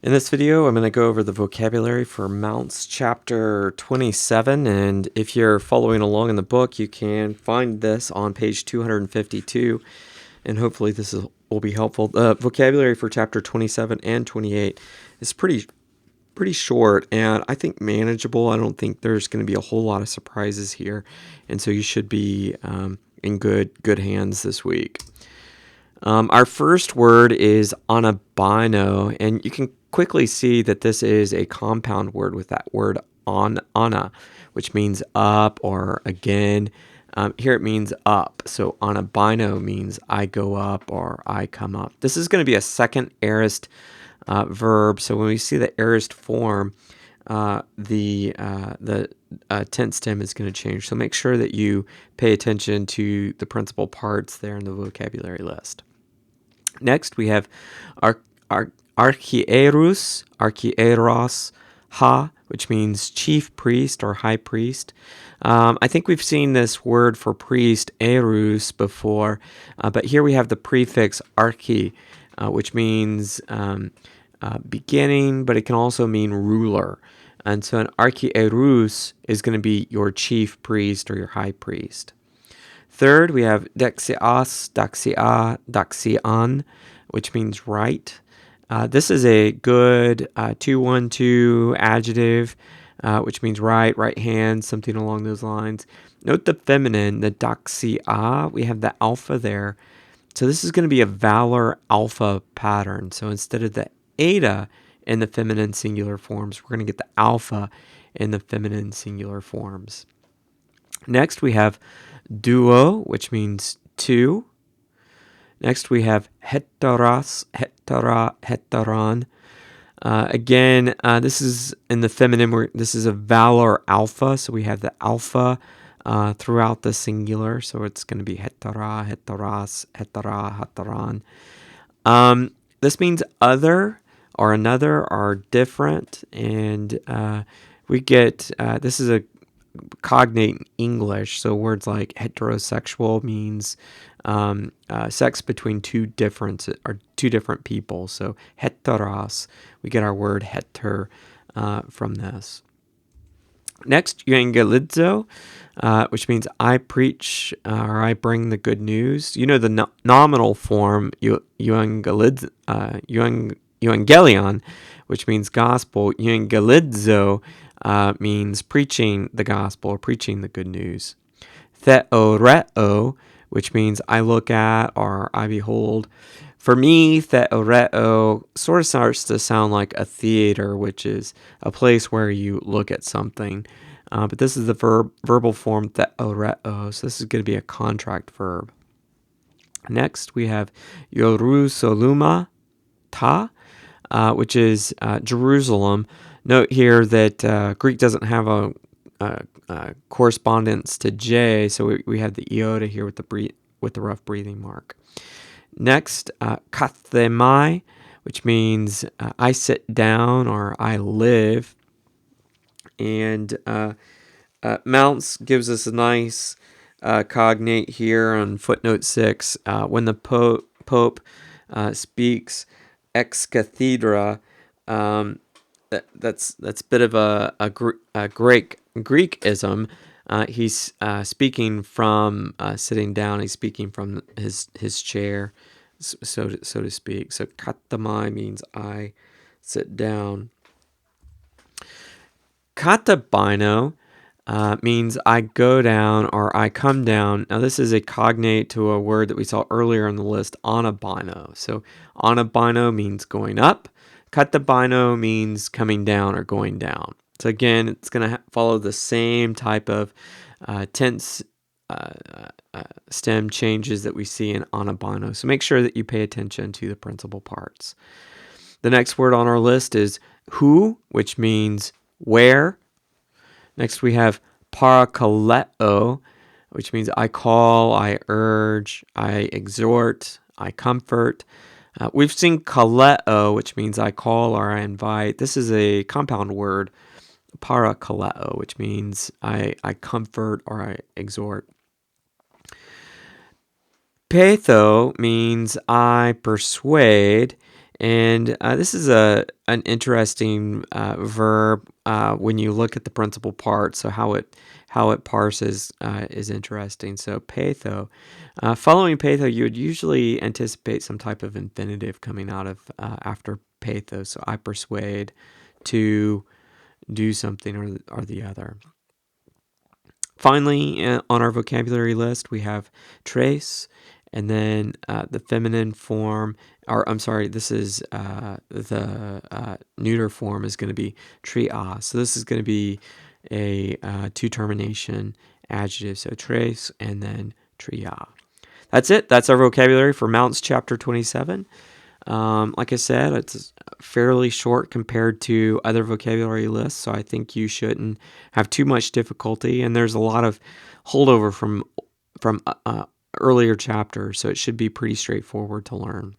In this video, I'm going to go over the vocabulary for Mounce chapter 27, and if you're following along in the book, you can find this on page 252, and hopefully will be helpful. The vocabulary for chapter 27 and 28 is pretty short, and I think manageable. I don't think there's going to be a whole lot of surprises here, and so you should be in good hands this week. Our first word is anabino, and you can quickly see that this is a compound word with that word ana, which means up or again. Here it means up, so anabino means I go up or I come up. This is going to be a second aorist verb, so when we see the aorist form, the tense stem is going to change. So make sure that you pay attention to the principal parts there in the vocabulary list. Next, we have archieros, which means chief priest or high priest. I think we've seen this word for priest, erus, before, but here we have the prefix archi, which means beginning, but it can also mean ruler. And so an archierus is going to be your chief priest or your high priest. Third, we have dexias, daxia, daxian, which means right. This is a good 2-1-2 adjective, which means right hand, something along those lines. Note the feminine, the daxia. We have the alpha there. So this is going to be a valor alpha pattern. So instead of the eta in the feminine singular forms, we're going to get the alpha in the feminine singular forms. Next, we have duo, which means two. Next, we have heteros, hetera, heteron. Again, this is in the feminine. This is a valor alpha, so we have the alpha throughout the singular. So it's going to be hetera, heteros, hetera, heteron. This means other or another or different, and we get this is a cognate in English, so words like heterosexual means sex between two different people. So heteros, we get our word heter from this. Next, euangelizo, which means I preach or I bring the good news. You know the nominal form euangelion, which means gospel. Euangelizo means preaching the gospel or preaching the good news. Theoreo, which means I look at or I behold. For me, theoreo sort of starts to sound like a theater, which is a place where you look at something. But this is the verbal form theoreo, so this is going to be a contract verb. Next, we have Jerusalema ta, which is Jerusalem. Note here that Greek doesn't have a correspondence to J, so we have the iota here with the rough breathing mark. Next, kathemai, which means I sit down or I live. And Mounce gives us a nice cognate here on footnote 6. When the Pope speaks ex cathedra, that's a bit of a Greekism. He's speaking from sitting down. He's speaking from his chair, so to speak. So katamai means I sit down. Katabino means I go down or I come down. Now this is a cognate to a word that we saw earlier in the list, anabino. So anabino means going up. Katabino means coming down or going down. So again, it's going to follow the same type of tense stem changes that we see in anabino. So make sure that you pay attention to the principal parts. The next word on our list is who, which means where. Next we have parakaleo, which means I call, I urge, I exhort, I comfort. We've seen kaleo, which means I call or I invite. This is a compound word, parakaleo, which means I comfort or I exhort. Petho means I persuade, And this is an interesting verb when you look at the principal part. So how it parses is interesting. So patho, following patho, you would usually anticipate some type of infinitive coming out of after patho. So I persuade to do something or the other. Finally, on our vocabulary list, we have trace, and then the feminine form, or I'm sorry, this is the neuter form is going to be tria. So this is going to be a two-termination adjective. So trace and then tria. That's it. That's our vocabulary for Mounce chapter 27. Like I said, it's fairly short compared to other vocabulary lists, so I think you shouldn't have too much difficulty. And there's a lot of holdover from earlier chapters, so it should be pretty straightforward to learn.